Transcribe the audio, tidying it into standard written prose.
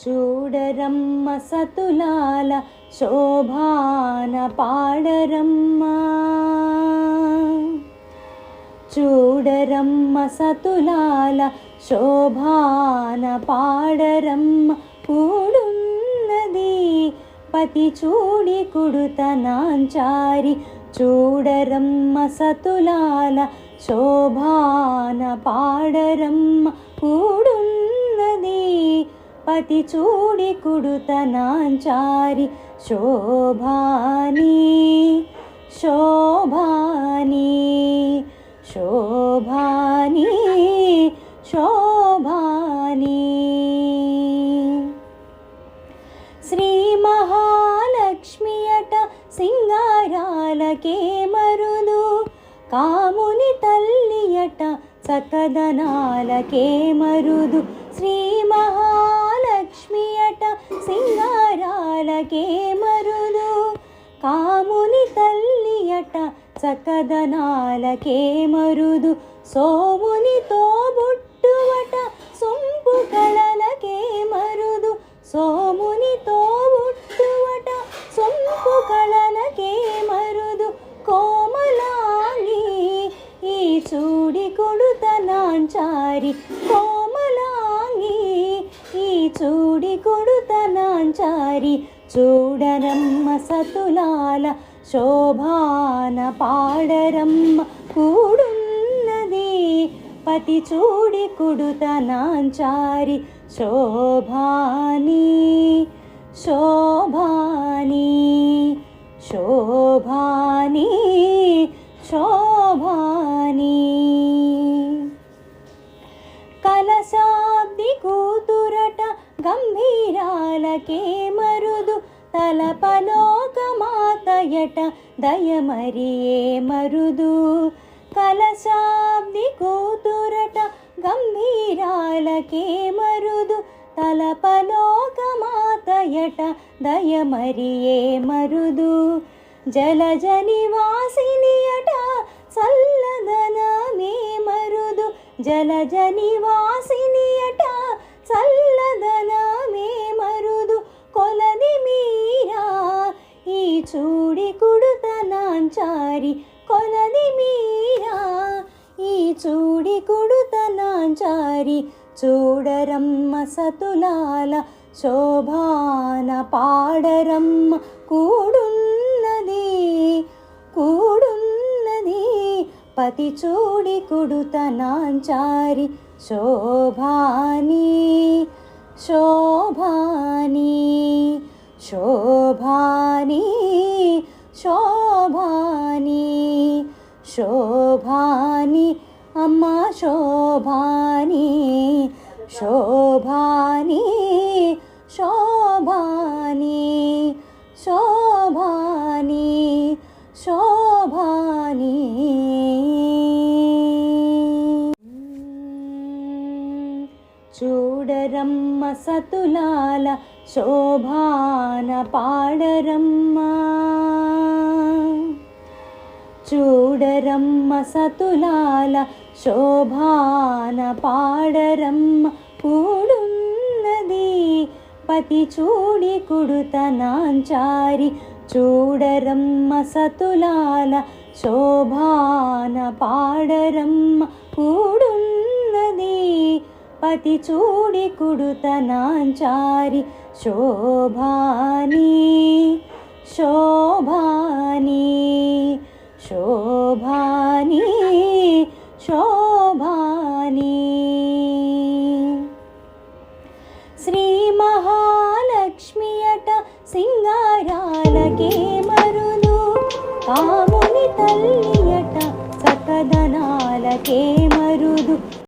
చూడరమ్మ సతులాల శోభాన పాడరమ్మ, చూడరమ్మ సతులాల శోభాన పాడరమ్మ. కూడున్నది పతి చూడి కుడుతనాంచారి, చూడరమ్మ సతులాల శోభాన పాడరమ్మ. కూడున్నది పతి చూడి కుడుతనాంచారి, శోభాని శోభాని శోభాని శోభాని. శ్రీ మహాలక్ష్మి అట సింగారాలకే మరుదు, కాముని తల్లి అట చక్కదనాలకే మరుదు. శ్రీ మహాలక్ష్మి అట సింగారాలకే మరుదు, కాముని తల్లి అట చక్కదనాలకే మరుదు. సోముని తోబుట్టువట సొంపు కళలకే మరుదు, సోముని తోబుట్టువట సొంపు కళలకే మరుదు. కోమలాంగి ఈ చూడి కొడుతనాంచారి, కోమలాంగి ఈ చూడి కొడుతనాంచారి. చూడరమ్మ సతులాల శోభాన పాడరమ్మ. కూడున్నది పతి చూడి కుడుతనాంచారి, శోభాని శోభాని శోభాని శోభాని. కలశాబ్ది కూతురట గంభీరాలకే మరుదు, తలపలోకమాతయట దయమరియే మరుదు. కలశాబ్ది కూతురట గంభీరాలకే మరుదు, తలపలోకమాతయట దయమరియే మరుదు. జలజ నివాసిని అట చల్లదనమే మరుదు, జలజ నివాసిని అట చల్లదనమే మరుదు. కొలది మీరా ఈ చూడి కుడుతనాంచారి, కొలది మీరా ఈ చూడి కుడుతనాంచారి. చూడరమ్మ సతులాల శోభాన పాడరమ్మ. కూడున్నది కూడున్నది పతి చూడి కుడుతనాంచారి, శోభాని శోభాని శోభాని శోభాని శోభాని. అమ్మ శోభాని శోభాని శోభాని శోభాని శోభాని. చూడరమ్మ సతులాల శోభాన పాడరమ్మ, చూడరమ్మ సతులాల శోభాన పాడరమ్మ. కూడున్నది పతి చూడి కుడుతనాంచారి, చూడరమ్మ సతులాల శోభాన పాడరమ్మ. కూడున్నది పతి చూడి కుడుతనాంచారి, శోభాని శోభాని శోభాని శోభాని. శ్రీ మహాలక్ష్మి అట సింగారాలకే మరుదు, కాముని తల్లి అట చక్కదనాలకే